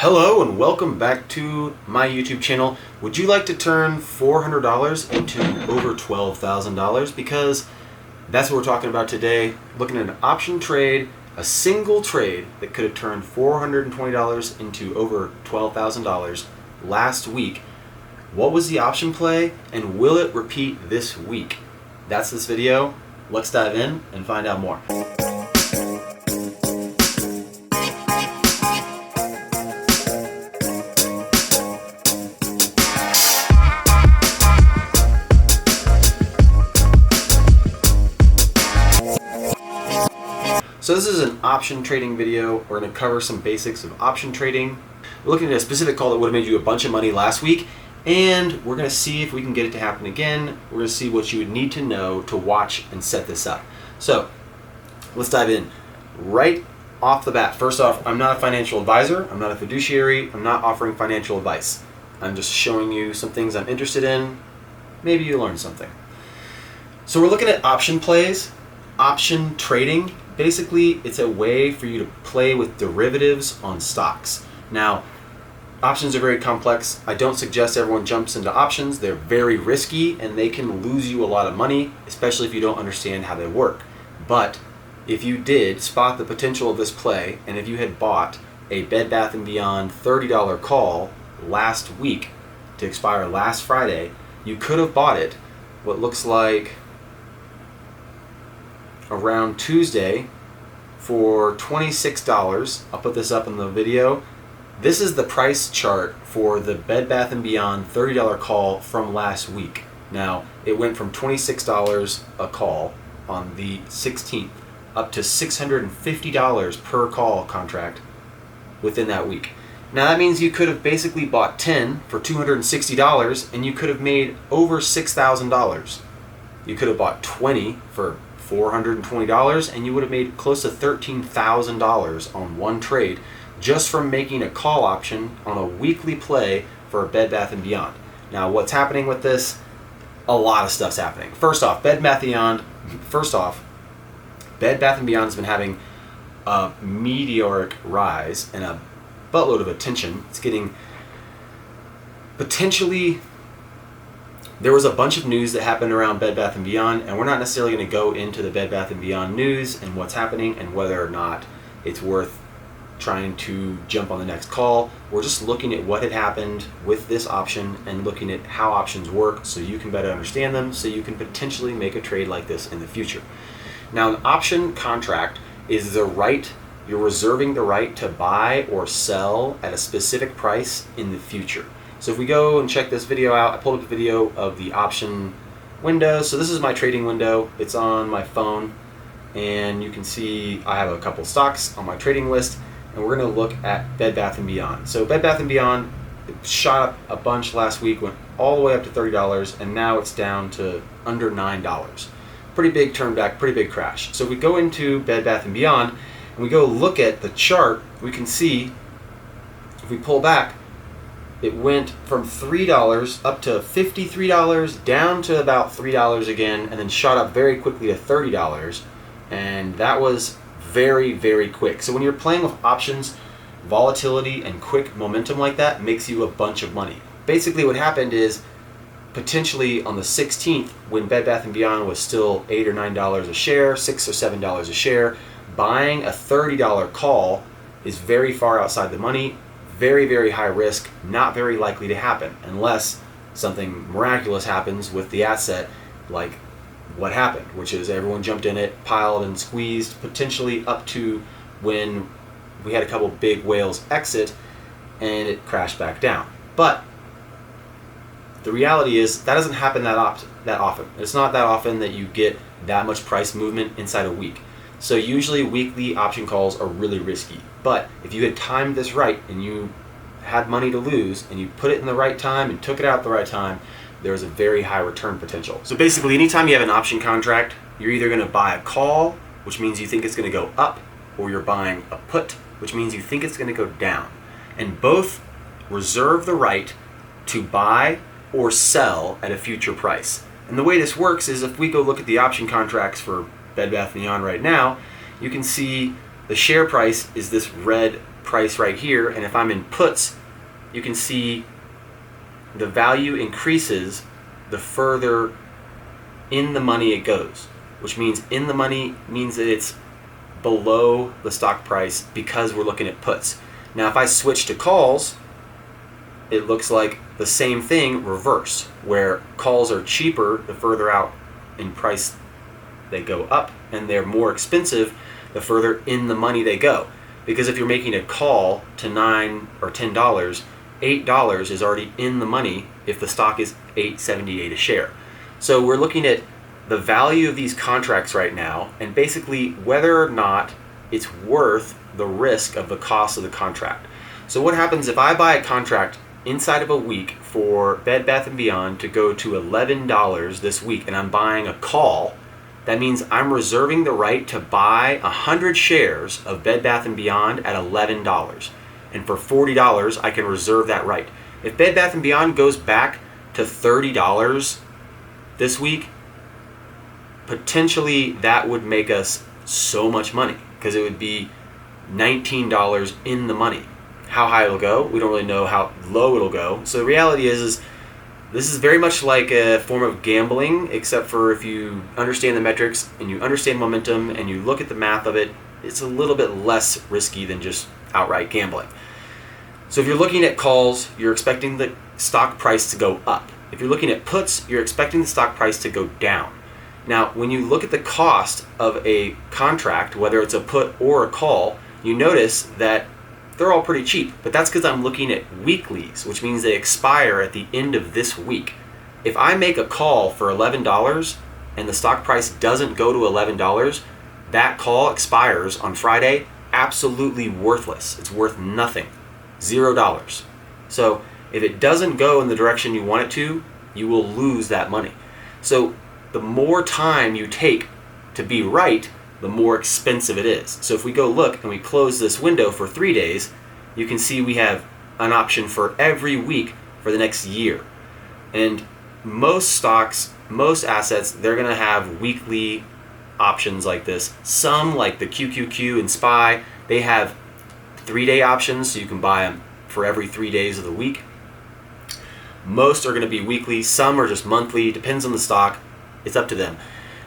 Hello and welcome back to my YouTube channel. Would you like to turn $400 into over $12,000? Because that's what we're talking about today. Looking at an option trade, a single trade that could have turned $420 into over $12,000 last week. What was the option play and will it repeat this week? That's this video. Let's dive in and find out more. So this is an option trading video. We're going to cover some basics of option trading. We're looking at a specific call that would have made you a bunch of money last week, and we're going to see if we can get it to happen again. We're going to see what you would need to know to watch and set this up. So let's dive in. Right off the bat, first off, I'm not a financial advisor. I'm not a fiduciary. I'm not offering financial advice. I'm just showing you some things I'm interested in. Maybe you learn something. So we're looking at option plays, option trading. Basically, it's a way for you to play with derivatives on stocks. Now, options are very complex. I don't suggest everyone jumps into options. They're very risky and they can lose you a lot of money, especially if you don't understand how they work. But if you did spot the potential of this play, and if you had bought a Bed Bath & Beyond $30 call last week to expire last Friday, you could have bought it what looks like around Tuesday for $26. I'll put this up in the video. This is the price chart for the Bed Bath & Beyond $30 call from last week. Now, it went from $26 a call on the 16th up to $650 per call contract within that week. Now that means you could have basically bought 10 for $260 and you could have made over $6,000. You could have bought 20 for $420 and you would have made close to $13,000 on one trade just from making a call option on a weekly play for a Bed Bath & Beyond. Now what's happening with this? A lot of stuff's happening. First off, Bed Bath & Beyond has been having a meteoric rise and a buttload of attention. It's getting potentially. There was a bunch of news that happened around Bed Bath & Beyond, and we're not necessarily going to go into the Bed Bath & Beyond news and what's happening and whether or not it's worth trying to jump on the next call. We're just looking at what had happened with this option and looking at how options work so you can better understand them so you can potentially make a trade like this in the future. Now, an option contract is the right, you're reserving the right to buy or sell at a specific price in the future. So if we go and check this video out, I pulled up a video of the option window. So this is my trading window. It's on my phone, and you can see I have a couple stocks on my trading list, and we're going to look at Bed Bath & Beyond. So Bed Bath & Beyond shot up a bunch last week, went all the way up to $30, and now it's down to under $9. Pretty big turn back, pretty big crash. So if we go into Bed Bath & Beyond and we go look at the chart, we can see if we pull back, it went from $3 up to $53, down to about $3 again, and then shot up very quickly to $30. And that was very, very quick. So when you're playing with options, volatility and quick momentum like that makes you a bunch of money. Basically what happened is potentially on the 16th, when Bed Bath & Beyond was still $8 or $9 a share, $6 or $7 a share, buying a $30 call is very far outside the money. Very, very high risk, not very likely to happen unless something miraculous happens with the asset like what happened, which is everyone jumped in it, piled and squeezed, potentially up to when we had a couple big whales exit and it crashed back down. But the reality is that doesn't happen that often. It's not that often that you get that much price movement inside a week. So usually weekly option calls are really risky. But if you had timed this right and you had money to lose and you put it in the right time and took it out at the right time, there's a very high return potential. So basically anytime you have an option contract, you're either going to buy a call, which means you think it's going to go up, or you're buying a put, which means you think it's going to go down. And both reserve the right to buy or sell at a future price. And the way this works is if we go look at the option contracts for Bed Bath & Beyond right now, you can see the share price is this red price right here, and if I'm in puts, you can see the value increases the further in the money it goes, which means in the money means that it's below the stock price because we're looking at puts. Now if I switch to calls, it looks like the same thing reversed, where calls are cheaper the further out in price they go up, and they're more expensive the further in the money they go. Because if you're making a call to $9 or $10, $8 is already in the money if the stock is $8.78 a share. So we're looking at the value of these contracts right now, and basically whether or not it's worth the risk of the cost of the contract. So what happens if I buy a contract inside of a week for Bed Bath & Beyond to go to $11 this week, and I'm buying a call? That means I'm reserving the right to buy 100 shares of Bed Bath & Beyond at $11. And for $40, I can reserve that right. If Bed Bath & Beyond goes back to $30 this week, potentially that would make us so much money, because it would be $19 in the money. How high it'll go, we don't really know how low it'll go. So the reality is this is very much like a form of gambling, except for if you understand the metrics and you understand momentum and you look at the math of it, it's a little bit less risky than just outright gambling. So if you're looking at calls, you're expecting the stock price to go up. If you're looking at puts, you're expecting the stock price to go down. Now, when you look at the cost of a contract, whether it's a put or a call, you notice that they're all pretty cheap, but that's because I'm looking at weeklies, which means they expire at the end of this week. If I make a call for $11 and the stock price doesn't go to $11, that call expires on Friday, absolutely worthless. It's worth nothing, $0. So if it doesn't go in the direction you want it to, you will lose that money. So the more time you take to be right, the more expensive it is. So if we go look and we close this window for 3 days, you can see we have an option for every week for the next year. And most stocks, most assets, they're gonna have weekly options like this. Some, like the QQQ and SPY, they have 3-day options, so you can buy them for every 3 days of the week. Most are gonna be weekly, some are just monthly, depends on the stock. It's up to them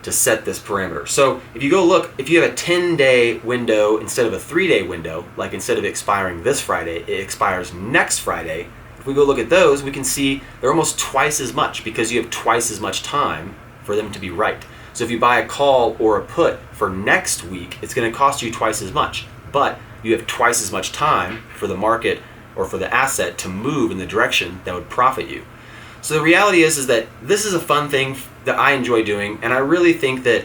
to set this parameter. So if you go look, if you have a 10-day window instead of a 3-day window, like instead of expiring this Friday, it expires next Friday. If we go look at those, we can see they're almost twice as much, because you have twice as much time for them to be right. So if you buy a call or a put for next week, it's gonna cost you twice as much, but you have twice as much time for the market or for the asset to move in the direction that would profit you. So the reality is that this is a fun thing that I enjoy doing, and I really think that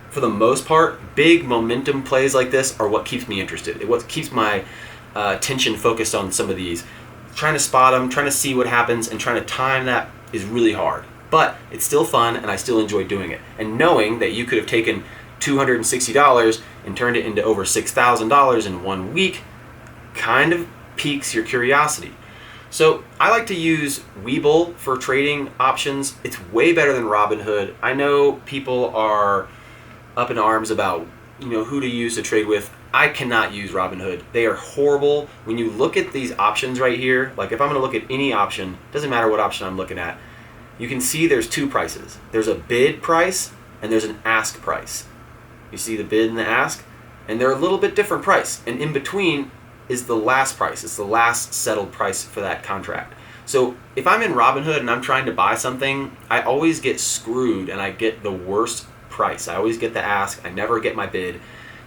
for the most part, big momentum plays like this are what keeps me interested. It what keeps my attention focused on some of these. Trying to spot them, trying to see what happens, and trying to time that is really hard. But it's still fun, and I still enjoy doing it. And knowing that you could have taken $260 and turned it into over $6,000 in 1 week kind of piques your curiosity. So I like to use Webull for trading options. It's way better than Robinhood. I know people are up in arms about, who to use to trade with. I cannot use Robinhood. They are horrible. When you look at these options right here, like if I'm going to look at any option, doesn't matter what option I'm looking at, you can see there's 2 prices. There's a bid price and there's an ask price. You see the bid and the ask, and they're a little bit different price. And in between is the last price. It's the last settled price for that contract. So if I'm in Robinhood and I'm trying to buy something, I always get screwed and I get the worst price. I always get the ask. I never get my bid.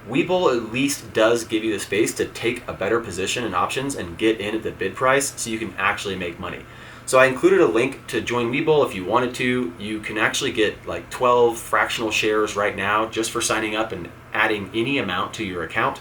Webull at least does give you the space to take a better position in options and get in at the bid price so you can actually make money. So I included a link to join Webull if you wanted to. You can actually get like 12 fractional shares right now just for signing up and adding any amount to your account.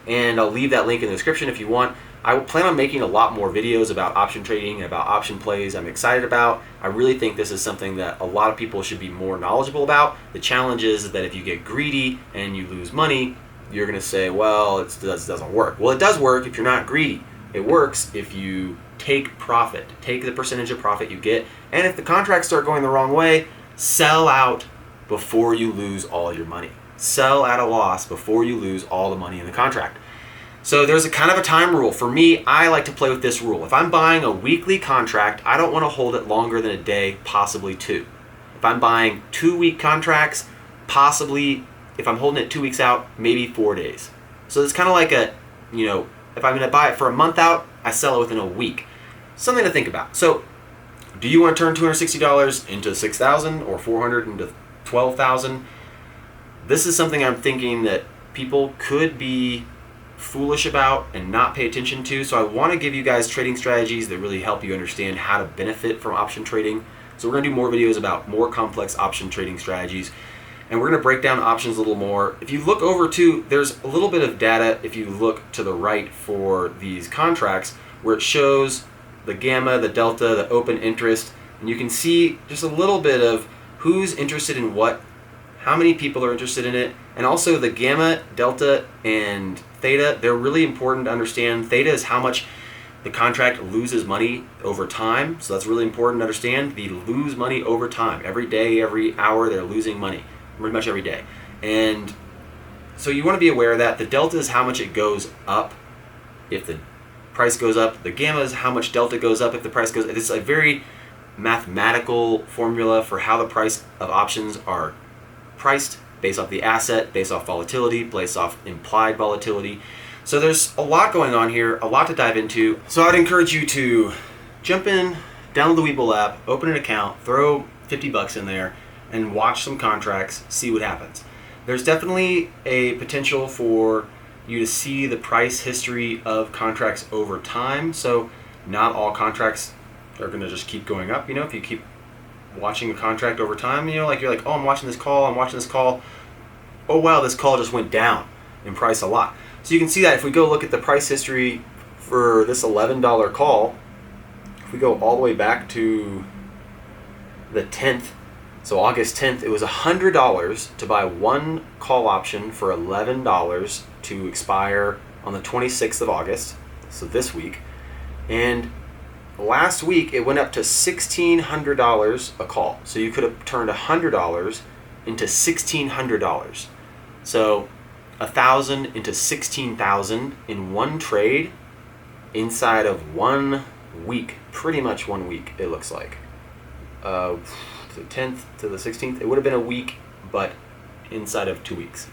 And I'll leave that link in the description if you want. I plan on making a lot more videos about option trading and about option plays I'm excited about. I really think this is something that a lot of people should be more knowledgeable about. The challenge is that if you get greedy and you lose money, you're going to say, well, it doesn't work. Well, it does work if you're not greedy. It works if you take profit, take the percentage of profit you get, and if the contracts start going the wrong way, sell out before you lose all your money. Sell at a loss before you lose all the money in the contract. So there's a kind of a time rule. For me, I like to play with this rule. If I'm buying a weekly contract, I don't want to hold it longer than a day, possibly two. If I'm buying 2-week contracts, possibly, if I'm holding it 2 weeks out, maybe 4 days. So it's kind of like a, if I'm going to buy it for a month out, I sell it within a week. Something to think about. So do you want to turn $260 into $6,000 or $400 into $12,000? This is something I'm thinking that people could be foolish about and not pay attention to. So I want to give you guys trading strategies that really help you understand how to benefit from option trading. So we're going to do more videos about more complex option trading strategies, and we're going to break down options a little more. If you look over to, there's a little bit of data if you look to the right for these contracts where it shows the gamma, the delta, the open interest, and you can see just a little bit of who's interested in what, how many people are interested in it, and also the gamma, delta, and theta. They're really important to understand. Theta is how much the contract loses money over time, so that's really important to understand. They lose money over time. Every day, every hour, they're losing money, pretty much every day. And so you want to be aware of that. The delta is how much it goes up if the price goes up. The gamma is how much delta goes up if the price goes up. It's a very mathematical formula for how the price of options are priced based off the asset, based off volatility, based off implied volatility. So there's a lot going on here, a lot to dive into. So I'd encourage you to jump in, download the Webull app, open an account, throw $50 in there, and watch some contracts, see what happens. There's definitely a potential for you to see the price history of contracts over time. So not all contracts are going to just keep going up. If you keep watching a contract over time, like you're like, oh, I'm watching this call, oh wow, this call just went down in price a lot. So you can see that if we go look at the price history for this $11 call, if we go all the way back to the 10th, so August 10th, it was $100 to buy one call option for $11 to expire on the 26th of August, so this week. And last week it went up to $1,600 a call. So you could have turned $100 into $1,600. So 1,000 into 16,000 in one trade inside of 1 week, pretty much 1 week it looks like. The 10th to the 16th, it would have been a week, but inside of 2 weeks.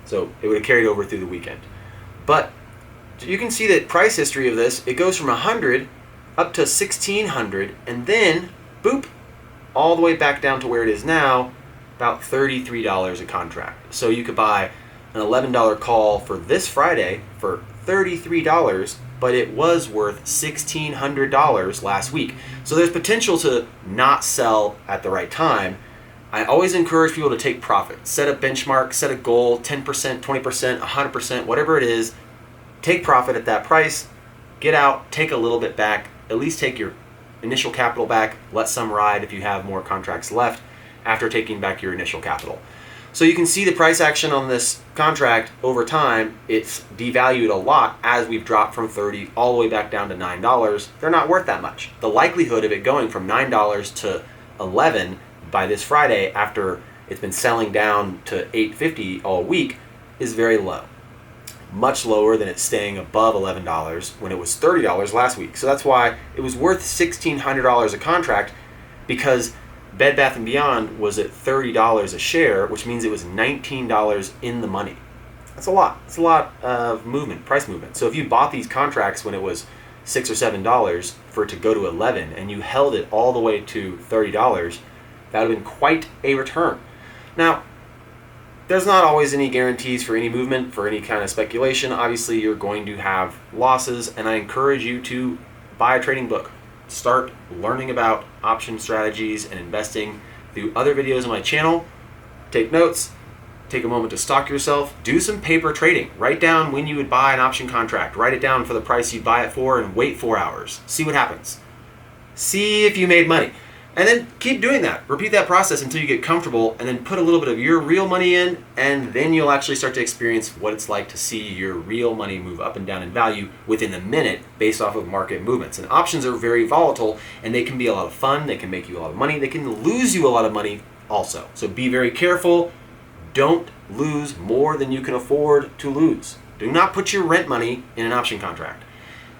So it would have carried over through the weekend. But you can see that price history of this, it goes from 100 up to 1,600, and then boop, all the way back down to where it is now, about $33 a contract. So you could buy an $11 call for this Friday for $33, but it was worth $1,600 last week. So there's potential to not sell at the right time. I always encourage people to take profit. Set a benchmark, set a goal, 10%, 20%, 100%, whatever it is. Take profit at that price, get out, take a little bit back, at least take your initial capital back, let some ride if you have more contracts left after taking back your initial capital. So you can see the price action on this contract over time. It's devalued a lot as we've dropped from 30 all the way back down to $9. They're not worth that much. The likelihood of it going from $9 to 11 by this Friday after it's been selling down to $8.50 all week is very low. Much lower than it staying above $11 when it was $30 last week. So that's why it was worth $1,600 a contract, because Bed Bath & Beyond was at $30 a share, which means it was $19 in the money. That's a lot. It's a lot of movement, price movement. So if you bought these contracts when it was $6 or $7 for it to go to 11 and you held it all the way to $30, that would have been quite a return. Now, there's not always any guarantees for any movement, for any kind of speculation. Obviously, you're going to have losses, and I encourage you to buy a trading book. Start learning about option strategies and investing through other videos on my channel. Take notes, take a moment to stock yourself, do some paper trading. Write down when you would buy an option contract. Write it down for the price you'd buy it for and wait 4 hours. See what happens. See if you made money. And then keep doing that. Repeat that process until you get comfortable, and then put a little bit of your real money in, and then you'll actually start to experience what it's like to see your real money move up and down in value within the minute based off of market movements. And options are very volatile, and they can be a lot of fun. They can make you a lot of money. They can lose you a lot of money also. So be very careful. Don't lose more than you can afford to lose. Do not put your rent money in an option contract.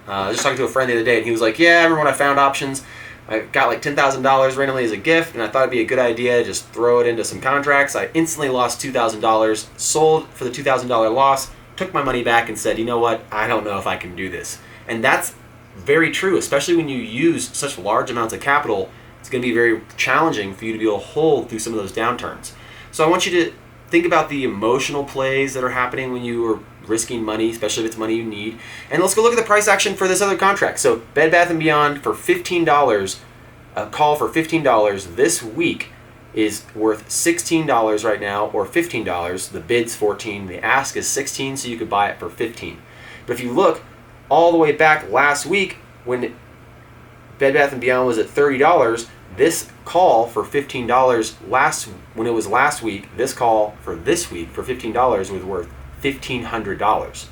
I was just talking to a friend the other day, and he was like, yeah, I remember when I found options, I got like $10,000 randomly as a gift, and I thought it'd be a good idea to just throw it into some contracts. I instantly lost $2,000, sold for the $2,000 loss, took my money back and said, you know what, I don't know if I can do this. And that's very true, especially when you use such large amounts of capital. It's going to be very challenging for you to be able to hold through some of those downturns. So I want you to think about the emotional plays that are happening when you are risking money, especially if it's money you need. And let's go look at the price action for this other contract. So Bed Bath & Beyond for $15, a call for $15 this week is worth $16 right now, or $15. The bid's $14, the ask is $16, so you could buy it for $15. But if you look all the way back last week when Bed Bath & Beyond was at $30, this call for $15 when it was last week, this call for this week for $15 was worth $1,500.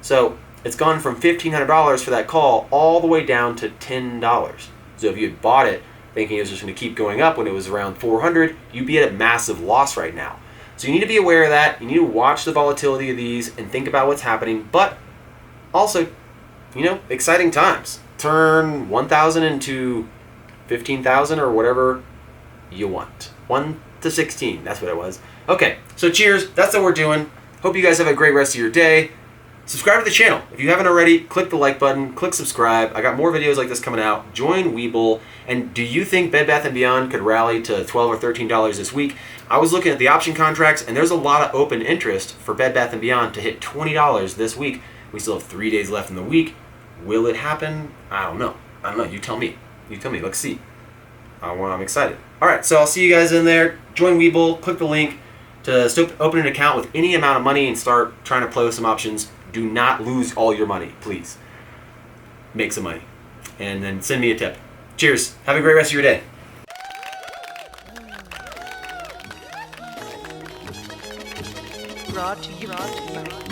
So it's gone from $1,500 for that call all the way down to $10. So if you had bought it thinking it was just going to keep going up when it was around $400, you'd be at a massive loss right now. So you need to be aware of that. You need to watch the volatility of these and think about what's happening. But also, exciting times. Turn 1,000 into 15,000 or whatever you want. 1 to 16, that's what it was. Okay, so cheers. That's what we're doing. Hope you guys have a great rest of your day. Subscribe to the channel. If you haven't already, click the like button, click subscribe. I got more videos like this coming out. Join Webull. And do you think Bed Bath & Beyond could rally to $12 or $13 this week? I was looking at the option contracts, and there's a lot of open interest for Bed Bath & Beyond to hit $20 this week. We still have 3 days left in the week. Will it happen? I don't know. You tell me. Let's see. I'm excited. All right, so I'll see you guys in there. Join Webull. Click the link to open an account with any amount of money and start trying to play with some options. Do not lose all your money, please. Make some money. And then send me a tip. Cheers. Have a great rest of your day. Brought to you by